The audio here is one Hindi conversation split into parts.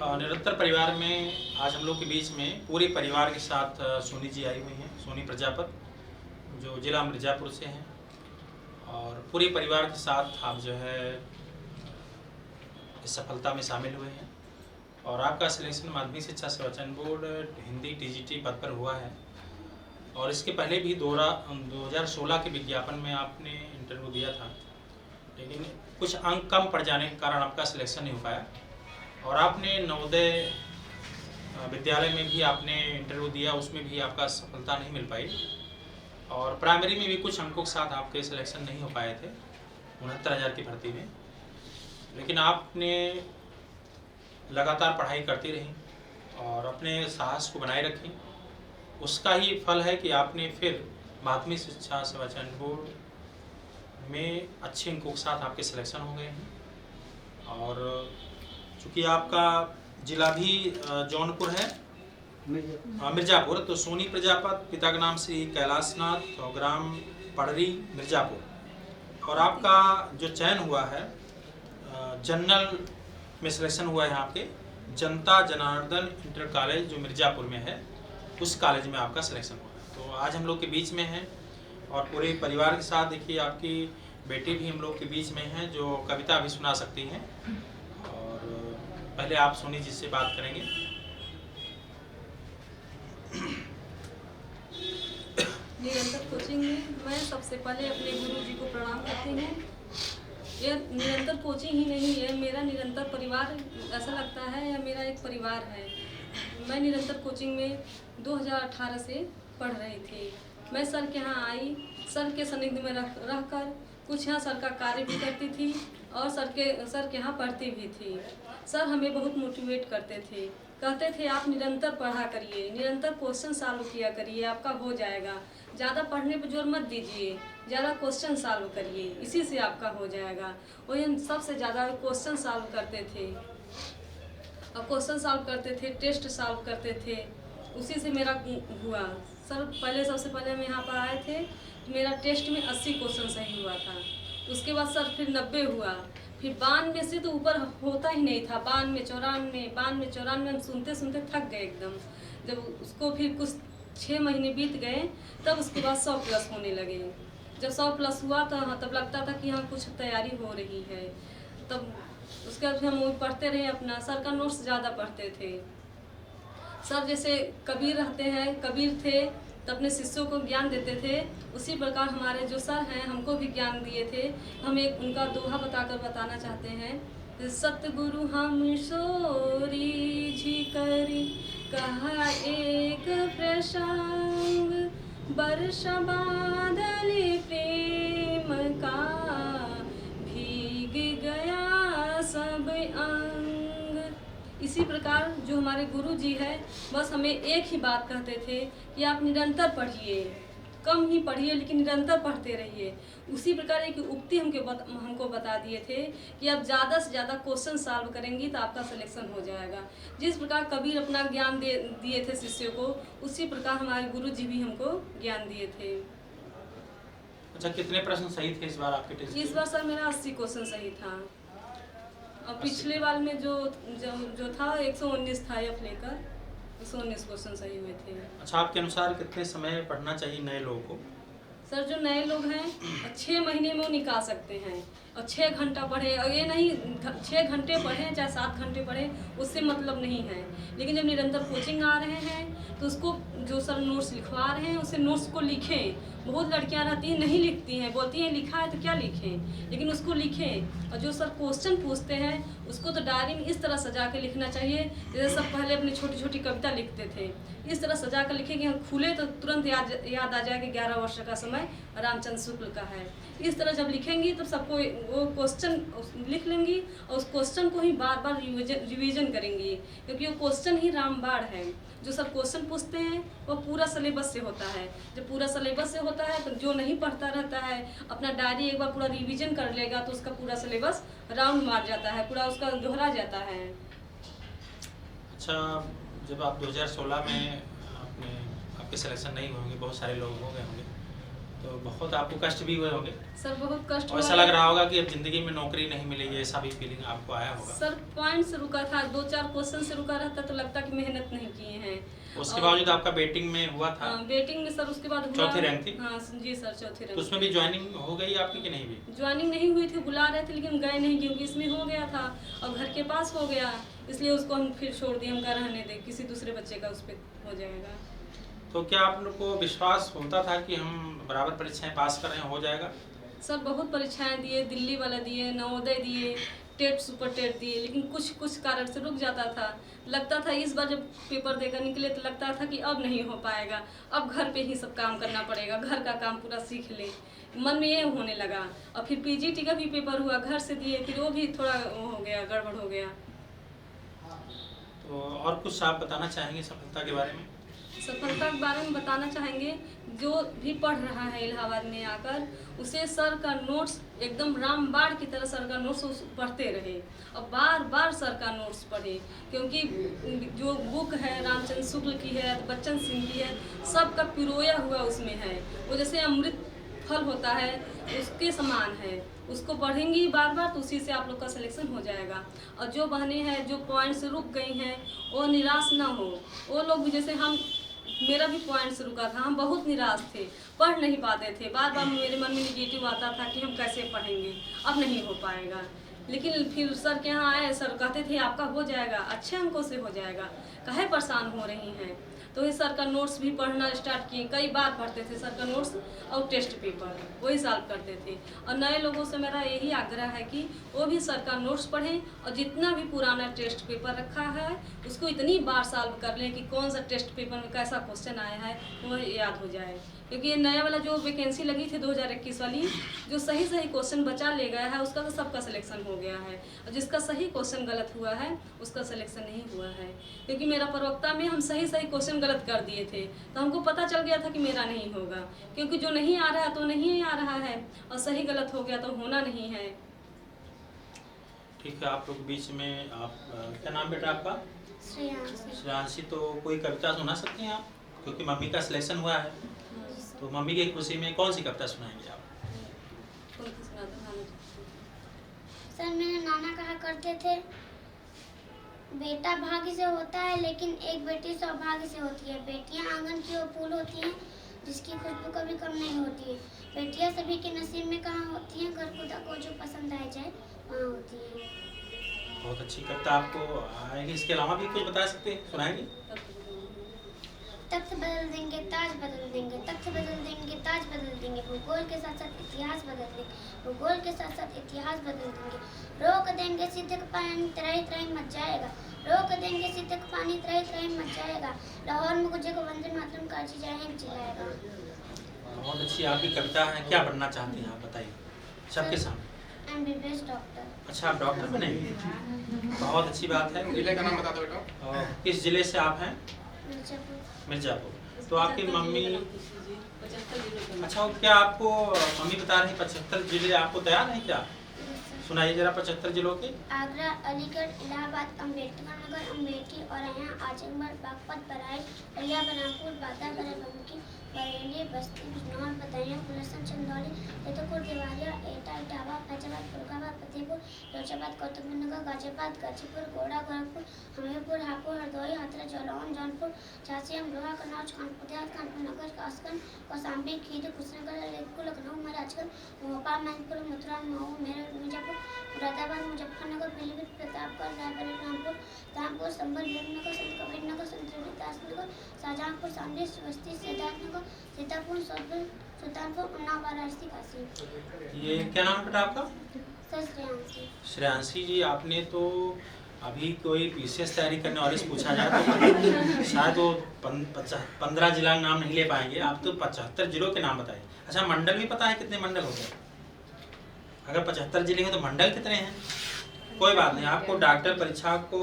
निरंतर परिवार में आज हम लोग के बीच में पूरे परिवार के साथ सोनी जी आई हुई हैं। सोनी प्रजापत जो जिला मिर्ज़ापुर से हैं और पूरे परिवार के साथ आप जो है इस सफलता में शामिल हुए हैं और आपका सिलेक्शन माध्यमिक शिक्षा प्रवर्तन बोर्ड हिंदी टीजीटी पद पर हुआ है। और इसके पहले भी 2016 के विज्ञापन में आपने इंटरव्यू दिया था, लेकिन कुछ अंक कम पड़ जाने के कारण आपका सिलेक्शन नहीं हो पाया। और आपने नवोदय विद्यालय में भी आपने इंटरव्यू दिया, उसमें भी आपका सफलता नहीं मिल पाई। और प्राइमरी में भी कुछ अंकों के साथ आपके सिलेक्शन नहीं हो पाए थे 69,000 की भर्ती में। लेकिन आपने लगातार पढ़ाई करती रही और अपने साहस को बनाए रखी। उसका ही फल है कि आपने फिर माध्यमिक शिक्षा सेवा चयन बोर्ड में अच्छे अंकों के साथ आपके सिलेक्शन हो गए हैं। और चूँकि आपका जिला भी जौनपुर है, मिर्ज़ापुर, तो सोनी प्रजापत, पिता का नाम श्री कैलाशनाथ और ग्राम पड़री मिर्ज़ापुर। और आपका जो चयन हुआ है जनरल में सिलेक्शन हुआ है यहाँ पे जनता जनार्दन इंटर कॉलेज जो मिर्ज़ापुर में है, उस कॉलेज में आपका सिलेक्शन हुआ है। तो आज हम लोग के बीच में हैं और पूरे परिवार के साथ देखिए आपकी बेटी भी हम लोग के बीच में है जो कविता भी सुना सकती हैं। और पहले आप सोनी जी से बात करेंगे। निरंतर कोचिंग में मैं सबसे पहले अपने गुरु जी को प्रणाम करती हूँ। यह निरंतर कोचिंग ही नहीं है, मेरा निरंतर परिवार, ऐसा लगता है यह मेरा एक परिवार है। मैं निरंतर कोचिंग में 2018 से पढ़ रही थी। मैं सर के यहाँ आई, सर के सानिध्य में रहकर कुछ यहाँ सर का कार्य भी करती थी और सर के यहाँ पढ़ती भी थी। सर हमें बहुत मोटिवेट करते थे, कहते थे आप निरंतर पढ़ा करिए, निरंतर क्वेश्चन सॉल्व किया करिए, आपका हो जाएगा। ज़्यादा पढ़ने पर जोर मत दीजिए, ज़्यादा क्वेश्चन सॉल्व करिए, इसी से आपका हो जाएगा। वही हम सबसे ज़्यादा क्वेश्चन सॉल्व करते थे और क्वेश्चन सॉल्व करते थे, टेस्ट सॉल्व करते थे, उसी से मेरा हुआ। सर सबसे पहले मैं यहाँ पर आए थे, मेरा टेस्ट में 80 क्वेश्चन सही हुआ था। उसके बाद सर फिर 90 हुआ, फिर 92 से तो ऊपर होता ही नहीं था। 92, हम सुनते सुनते थक गए एकदम। जब उसको फिर कुछ 6 महीने बीत गए तब उसके बाद 100+ होने लगे। जब 100+ हुआ तो तब लगता था कि हाँ कुछ तैयारी हो रही है। तब उसके बाद हम पढ़ते रहे अपना, सर का नोट्स ज़्यादा पढ़ते थे। सर जैसे कबीर थे तो अपने शिष्यों को ज्ञान देते थे, उसी प्रकार हमारे जो सर हैं हमको भी ज्ञान दिए थे। हम एक उनका दोहा बताना चाहते हैं। सतगुरु हम सोरी झिकरी कहा एक प्रसंग, वर्षा बादल प्रेम का भीग गया सब अंग। इसी प्रकार जो हमारे गुरु जी है बस हमें एक ही बात कहते थे कि आप निरंतर पढ़िए, कम ही पढ़िए लेकिन निरंतर पढ़ते रहिए। उसी प्रकार एक उक्ति हमको बता दिए थे कि आप ज़्यादा से ज़्यादा क्वेश्चन सॉल्व करेंगी तो आपका सिलेक्शन हो जाएगा। जिस प्रकार कबीर अपना ज्ञान दिए थे शिष्यों को, उसी प्रकार हमारे गुरु जी भी हमको ज्ञान दिए थे। अच्छा, कितने प्रश्न सही थे इस बार आपके टेस्ट? इस बार सर मेरा 80 क्वेश्चन सही था और पिछले बार में जो था 119 था, एफ लेकर 119 क्वेश्चन सही हुए थे। अच्छा, आपके अनुसार कितने समय पढ़ना चाहिए नए लोगों को? सर जो नए लोग हैं 6 महीने में वो निकाल सकते हैं और 6 घंटा पढ़े, और ये नहीं 6 घंटे पढ़ें चाहे 7 घंटे पढ़ें, उससे मतलब नहीं है। लेकिन जब निरंतर कोचिंग आ रहे हैं तो उसको जो सर नोट्स लिखवा रहे हैं उसे नोट्स को लिखें। बहुत लड़कियां रहती हैं नहीं लिखती हैं, बोलती हैं लिखा है तो क्या लिखें, लेकिन उसको लिखें। और जो सर क्वेश्चन पूछते हैं उसको तो डायरी में इस तरह सजा के लिखना चाहिए जैसे सब पहले अपनी छोटी छोटी कविता लिखते थे, इस तरह सजा कर लिखें कि हम खुले तो तुरंत याद आ जाए कि 11 वर्ष का समय रामचंद्र शुक्ल का है। इस तरह जब लिखेंगी तब सबको वो क्वेश्चन लिख लेंगी और उस क्वेश्चन को ही बार बार रिवीजन करेंगी, क्योंकि वो क्वेश्चन ही रामबाण है। जो सब क्वेश्चन पूछते हैं वो पूरा सिलेबस से होता है। जब पूरा सिलेबस से होता है तो जो नहीं पढ़ता रहता है अपना डायरी एक बार पूरा रिवीजन कर लेगा तो उसका पूरा सिलेबस राउंड मार जाता है, पूरा उसका दोहरा जाता है। अच्छा, जब आप 2016 में आपके सिलेक्शन नहीं होंगे, बहुत सारे लोग हो गए होंगे, तो बहुत आपको कष्ट भी हुए होंगे सर बहुत कष्ट और ऐसा हुआ लग है। रहा होगा कि अब ज़िंदगी में नौकरी नहीं मिलेगी, ऐसा भी फीलिंग आपको आया होगा। सर पॉइंट से रुका था, 2-4 क्वेश्चन से रुका रहता तो लगता कि मेहनत नहीं किए हैं। उसके और बावजूद आपका बेटिंग में हुआ था, वेटिंग में सर उसके बाद हुआ। चौथी रैंक थी? हाँ जी सर, चौथी तो रैंक। उसमें भी ज्वाइनिंग हो गई आपकी कि नहीं भी? ज्वाइनिंग नहीं हुई थी, बुला रहे थे लेकिन गए नहीं क्योंकि इसमें हो गया था और घर के पास हो गया, इसलिए उसको हम फिर छोड़ दिए। हम कहा रहने दे, किसी दूसरे बच्चे का उस पर हो जाएगा। तो क्या आप लोग को विश्वास होता था कि हम बराबर परीक्षाएं पास कर रहे हैं, हो जाएगा? सर बहुत परीक्षाएं दिए, दिल्ली वाला दिए, नवोदय दिए, टेट सुपर टेट दिए, लेकिन कुछ कारण से रुक जाता था। लगता था इस बार जब पेपर देकर निकले तो लगता था कि अब नहीं हो पाएगा, अब घर पे ही सब काम करना पड़ेगा, घर का काम पूरा सीख ले, मन में ये होने लगा। और फिर पीजीटी का भी पेपर हुआ, घर से दिए, फिर वो भी थोड़ा वो हो गया, गड़बड़ हो गया। तो और कुछ आप बताना चाहेंगे सफलता के बारे में? सफलता के बारे में बताना चाहेंगे, जो भी पढ़ रहा है इलाहाबाद में आकर, उसे सर का नोट्स एकदम रामबाण की तरह सर का नोट्स पढ़ते रहे और बार बार सर का नोट्स पढ़े, क्योंकि जो बुक है रामचंद्र शुक्ल की है, बच्चन सिंह की है, सबका पिरोया हुआ उसमें है। वो जैसे अमृत फल होता है उसके समान है, उसको पढ़ेंगी बार बार तो उसी से आप लोग का सिलेक्शन हो जाएगा। और जो बहनें हैं जो पॉइंट से रुक गई हैं वो निराश ना हो। वो लोग भी जैसे हम, मेरा भी पॉइंट से रुका था, हम बहुत निराश थे, पढ़ नहीं पाते थे, बार बार मेरे मन में निगेटिव आता था कि हम कैसे पढ़ेंगे, अब नहीं हो पाएगा। लेकिन फिर सर के यहाँ आए, सर कहते थे आपका हो जाएगा, अच्छे अंकों से हो जाएगा, काहे परेशान हो रही हैं। तो ये सर का नोट्स भी पढ़ना स्टार्ट किए, कई बार पढ़ते थे सर का नोट्स और टेस्ट पेपर वही सॉल्व करते थे। और नए लोगों से मेरा यही आग्रह है कि वो भी सर का नोट्स पढ़ें और जितना भी पुराना टेस्ट पेपर रखा है उसको इतनी बार सॉल्व कर लें कि कौन सा टेस्ट पेपर में कैसा क्वेश्चन आया है वो याद हो जाए। क्योंकि ये नया वाला जो वैकेंसी लगी थी 2021 वाली, जो सही सही क्वेश्चन बचा ले गया है उसका तो सबका सिलेक्शन हो गया है, और जिसका सही क्वेश्चन गलत हुआ है उसका सिलेक्शन नहीं हुआ है। क्योंकि मेरा प्रवक्ता में हम सही सही क्वेश्चन गलत कर दिए थे तो हमको पता चल गया था कि मेरा नहीं होगा, क्योंकि जो नहीं आ रहा है तो नहीं आ रहा है और सही गलत हो गया तो होना नहीं है। ठीक है, आप लोग बीच में आप क्या नाम बेटा आपका? श्रेयांशी। श्रेयांशी। तो कोई कविता सुना सकते हैं आप, क्योंकि मम्मी का सिलेक्शन हुआ है तो मम्मी की खुशी में कौन सी कविता सुनाएंगे आप? सर मेरे नाना कहा करते थे, बेटा भाग्य से होता है लेकिन एक बेटी सौभाग्य से होती है। बेटियां आंगन की वो फूल होती हैं जिसकी खुशबू कभी कम नहीं होती है। बेटियां सभी के नसीब में कहाँ होती हैं, घर खुदा को जो पसंद आ जाए वहाँ होती है। बहुत अच्छी कविता आपको आएगी, इसके अलावा भी कुछ बता सकते हैं, सुनाएंगे? तख्त बदल देंगे, ताज बदल देंगे, तख्त बदल देंगे, ताज बदल देंगे, भूगोल के साथ साथ इतिहास बदल देंगे, भूगोल के साथ साथ इतिहास बदल देंगे। रोक देंगे सीधे पानी त्राही त्राही मच जाएगा, रोक देंगे सीधे पानी त्राही त्राही मच जाएगा। लाहौर में गुजे को वंदे मातरम का चिल्लाएगा। बहुत अच्छी आपकी कविता है, क्या बनना चाहती हैं आप बताइए सबके सामने? MBBS doctor. अच्छा, आप डॉक्टर बनेंगे, बहुत अच्छी बात है। जिले का नाम बता दो बेटा। और किस जिले से आप हैं? मिर्जापुर। मिर्जापुर। तो आपकी मम्मी, अच्छा क्या आपको मम्मी बता रही 75 जिले आपको तैयार हैं क्या? सुनाइए जरा 75 जिलों के। आगरा, अलीगढ़, इलाहाबाद, अम्बेडकर नगर, अमेठी, औरैया, आजमगढ़, बागपत, बहराइच, बलिया, बलरामपुर, बांदा, बाराबंकी, बरेली, बस्ती, बिजनौर, बदायूं, पुलसन, चंदौली, फतेहपुर, देवरिया, एटा, इटावा, फैजाबाद, फर्रुखाबाद, फतेहपुर, फिरोजाबाद, गौतमबुद्ध नगर, गाजियाबाद, गाजीपुर, गोड़ा, गोरखपुर, हमीरपुर, हापुड़, हरदोई, हाथरस, जालौन, जौनपुर, झांसी, अमरोहा, कन्नौज, कानपुर देहात, कानपुर नगर, कासगंज, कौशाम्बी, खीरी, कुशीनगर, ललितपुर, लखनऊ, महाराजगंज, भोपाल, मैनपुर, मथुरा, मऊ, मेरठ, मिर्जापुर, मुरादाबाद, मुजफ्फरनगर, पीलीभीत, प्रतापगढ़, रायबरेली, रामपुर, रामपुर, संभल, भीमनगर, संत कबीरनगर, संत रविदास नगर, शाहजहांपुर, शामली, बस्ती, सिद्धार्थनगर, सीतापुर, सौदपुर, सुल्तानपुर, उन्नाव, वाराणसी, काशी। ये क्या नाम है बेटा आपका? सर श्रेयांशी। श्रेयांशी जी, आपने तो अभी कोई विशेष तैयारी करने वाले से पूछा जाए तो शायद वो 15 जिला के नाम नहीं ले पाएंगे, आप तो 75 जिलों के नाम बताइए। अच्छा, मंडल भी पता है कितने मंडल होते हैं? अगर 75 जिले हैं तो मंडल कितने हैं? कोई बात नहीं, आपको डॉक्टर परीक्षा को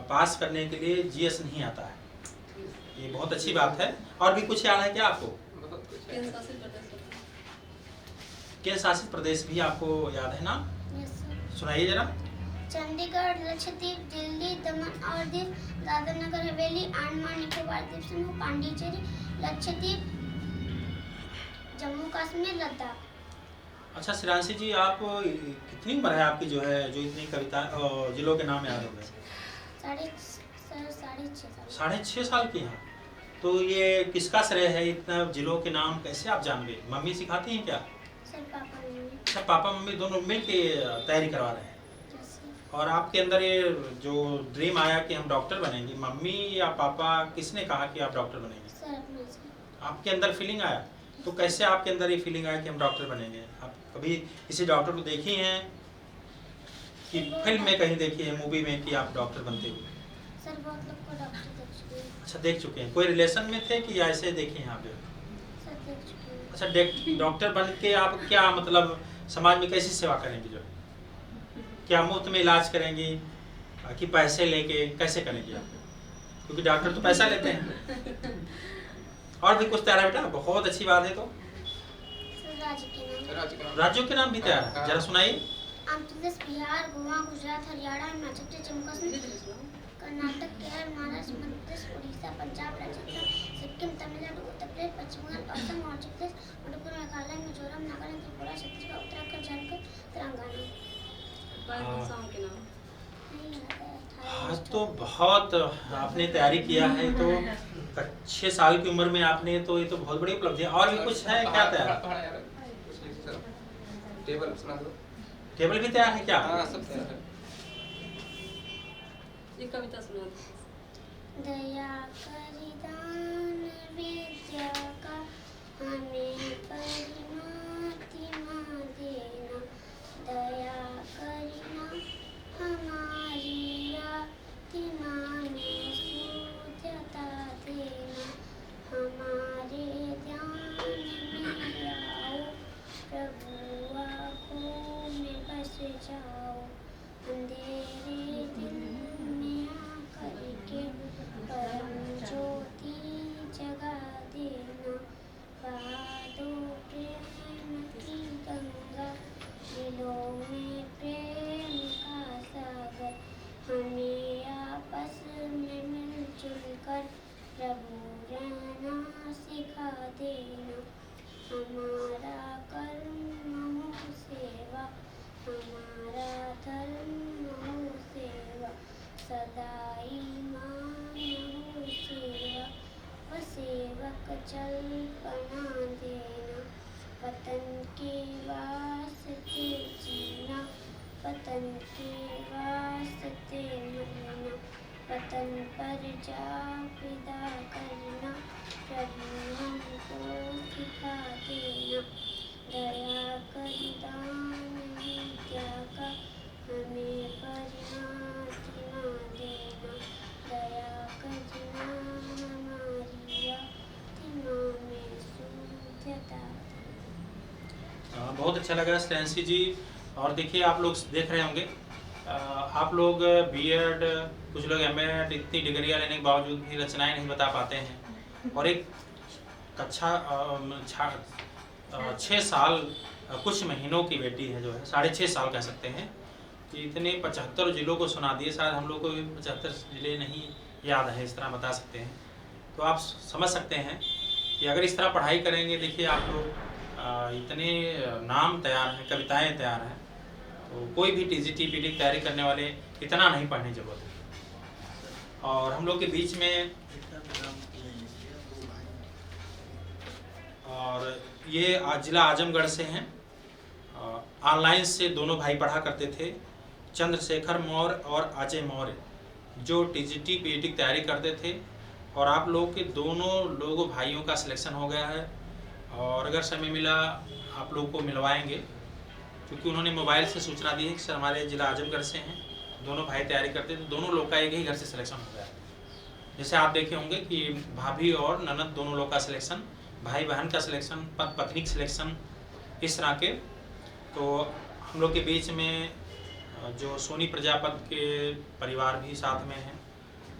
पास करने के लिए जीएस नहीं आता है, ये बहुत अच्छी बात है। और भी कुछ याद है क्या आपको? केंद्र शासित प्रदेश भी आपको याद है ना? Yes sir. सुनाइए जरा। चंडीगढ़, लक्षद्वीप, दिल्ली, दमन और दीव, दादर नगर हवेली, अंडमान निकोबार द्वीप समूह, पांडिचेरी, लक्षद्वीप, जम्मू कश्मीर लद्दाख। अच्छा श्रेयांशी जी, आप कितनी उम्र है आपकी जो है जो इतनी कविता जिलों के नाम याद हो गए? साढ़े 6 साल। 6.5 साल की हैं। तो ये किसका श्रेय है, इतना जिलों के नाम कैसे आप जान गए? मम्मी सिखाती हैं क्या? Sir papa mummy. अच्छा, पापा मम्मी दोनों मिल के तैयारी करवा रहे हैं। जैसे और आपके अंदर ये जो ड्रीम आया कि हम डॉक्टर बनेंगे, मम्मी या पापा किसने कहा कि आप डॉक्टर बनेंगे? सर अपने से। आपके अंदर फीलिंग आया? तो कैसे आपके अंदर ये फीलिंग आया कि हम डॉक्टर बनेंगे? आप कभी किसी डॉक्टर को देखी हैं कि फिल्म में कहीं देखी है, मूवी में कि आप डॉक्टर बनते हुए? सर बहुत लोग को डॉक्टर देख चुके हैं। अच्छा, देख चुके हैं। कोई रिलेशन में थे कि ऐसे देखे हैं आप? सर देख चुके हैं। अच्छा, डॉक्टर बन के आप क्या मतलब समाज में कैसी सेवा करेंगे? जो क्या मुफ्त में इलाज करेंगी कि पैसे लेके कैसे करेंगे आप? क्योंकि डॉक्टर तो पैसा लेते हैं। और भी कुछ तैयार है बेटा? बहुत अच्छी बात है। तो सर राज्य के नाम। राज्यों के नाम भी तैयार है, जरा सुनाइए। आंध्र प्रदेश, बिहार, गोवा, गुजरात, हरियाणा, हिमाचल प्रदेश, जम्मू कश्मीर, कर्नाटक, केरल, महाराष्ट्र, मध्य प्रदेश, उड़ीसा, पंजाब, राजस्थान, सिक्किम, तमिलनाडु, उत्तर प्रदेश, पश्चिम बंगाल, असम, अरुणाचल प्रदेश, मणिपुर, मेघालय, मिजोरम, नागालैंड, त्रिपुरा, छत्तीसगढ़, उत्तराखंड, झारखंड, तेलंगाना। 22 भाषाओं के नाम। हाँ, तो बहुत आपने तैयारी किया है। तो 6 साल की उम्र में आपने, तो ये तो बहुत बड़ी उपलब्धि है। और भी कुछ है क्या तैयार? टेबल सुना दो। टेबल भी तैयार है क्या? हाँ, सब तैयार है। एक कविता सुना दो। दया करि दान विद्या का हमें परिमाति माँ देना। दया करिना हमारी आत्मा में शुद्धता देना। हमारे ध्यान में आओ प्रभु, आँखों में बस जाओ। अंधेरे दिल में आकर के परम ज्योति जगा देना। बहा दो प्रेम की गंगा, दिलों में प्रेम का सागर। हमें आपस में मिलजुल कर प्रभु रहना सिखा देना। हमारा कर्म हो सेवा, हमारा धर्म हो सेवा। सदा ईमान हो सेवा, व सेवक चल बना देना। वतन के वास्ते जीना, वतन के वास्ते मरना। वतन पर जा फिदा करना, प्रभु हमको सिखा देना। दया कर दान विद्या का हमें परिमाति माँ देना। दया कर हमारी आत्मा में शुद्धता देना। बहुत अच्छा लगा श्रेयांशी जी। और देखिए, आप लोग देख रहे होंगे, आप लोग बीएड, कुछ लोग एमएड, इतनी डिग्रियां लेने के बावजूद भी रचनाएं नहीं बता पाते हैं। और एक कक्षा 6 साल कुछ महीनों की बेटी है, जो है 6.5 साल कह सकते हैं, कि इतने 75 जिलों को सुना दिए। शायद हम लोग को 75 जिले नहीं याद है, इस तरह बता सकते हैं। तो आप समझ सकते हैं कि अगर इस तरह पढ़ाई करेंगे, देखिए आप लोग इतने नाम तैयार हैं, कविताएं तैयार हैं, तो कोई भी टीजीटी पीटी की तैयारी करने वाले इतना नहीं पढ़ने की जरूरत है। और हम लोग के बीच में और ये जिला आजमगढ़ से हैं, ऑनलाइन से दोनों भाई पढ़ा करते थे, चंद्रशेखर मौर्य और अजय मौर्य, जो टीजीटी पीटी की तैयारी करते थे। और आप लोग के दोनों लोगों भाइयों का सिलेक्शन हो गया है। और अगर समय मिला आप लोग को मिलवाएंगे, क्योंकि उन्होंने मोबाइल से सूचना दी है कि सर हमारे जिला आजमगढ़ से हैं, दोनों भाई तैयारी करते थे, दोनों लोग का एक ही घर से सिलेक्शन हो गया है। जैसे आप देखे होंगे कि भाभी और ननद दोनों लोग का सिलेक्शन, भाई बहन का सिलेक्शन, पत्नी का सिलेक्शन, इस तरह के। तो हम लोग के बीच में जो सोनी प्रजापति के परिवार भी साथ में हैं।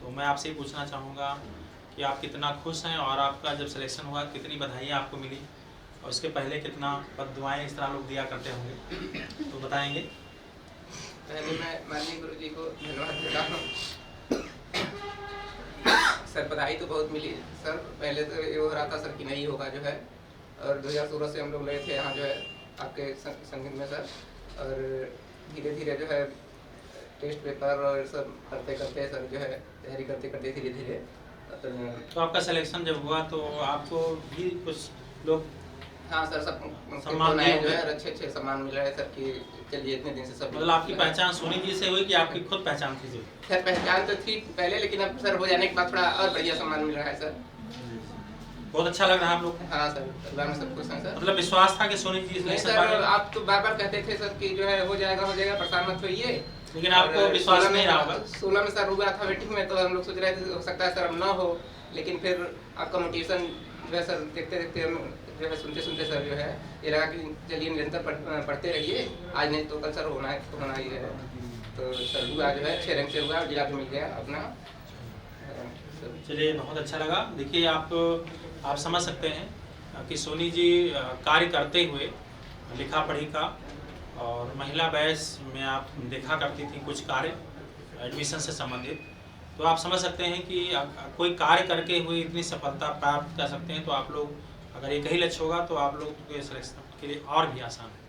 तो मैं आपसे ही पूछना चाहूँगा कि आप कितना खुश हैं, और आपका जब सिलेक्शन हुआ कितनी बधाइयाँ आपको मिली, और उसके पहले कितना दुआएं इस तरह लोग दिया करते होंगे, तो बताएंगे। पहले मैं माननीय गुरु जी को धन्यवाद देता हूँ। सर बधाई तो बहुत मिली सर। पहले तो ये हो रहा था सर कि नहीं होगा जो है, और 2016 से हम लोग गए थे यहाँ जो है आपके संगीत में सर। और धीरे धीरे जो है टेस्ट पेपर और सब करते करते सर जो है तैयारी करते करते धीरे धीरे। तो आपका सिलेक्शन जब हुआ तो आपको भी कुछ लोग हाँ सर, सब सम्मान जो दिए है अच्छे सम्मान मिल रहा है सर कि चलिए इतने दिन से सब। मतलब आपकी पहचान सोनी जी से हुई कि आपकी खुद पहचान थी? सर पहचान तो थी पहले, लेकिन अब सर हो जाने के बाद थोड़ा और बढ़िया सम्मान मिल रहा है सर। बहुत अच्छा लग रहा है आप लोग को? हाँ सर, परिवार में सब खुश हैं सर। मतलब विश्वास था कि सोनी जी नहीं सर, आप तो बार बार कहते थे सर कि जो है हो जाएगा परेशान मत होइए, लेकिन आपको विश्वास नहीं रहा होगा। 16 में सर हुआ था वेटिंग में, तो हम लोग सोच रहे थे हो सकता है सर अब ना हो, लेकिन फिर आपका मोटिवेशन जो है सर देखते देखते हम जो है सुनते सुनते सर जो है ये लगा कि चलिए निरंतर पढ़ते रहिए, आज नहीं तो कल सर होना ही है। तो सर हुआ जो है 6 रैंक से हुआ, जिला भी मिल गया अपना। चलिए बहुत अच्छा लगा। देखिए आप समझ सकते हैं कि सोनी जी कार्य करते हुए लिखा पढ़ी का और महिला बैच में आप देखा करती थी कुछ कार्य एडमिशन से संबंधित, तो आप समझ सकते हैं कि कोई कार्य करके हुए इतनी सफलता प्राप्त कर सकते हैं। तो आप लोग अगर एक ही लक्ष्य होगा तो आप लोग के सिलेक्शन के लिए और भी आसान है।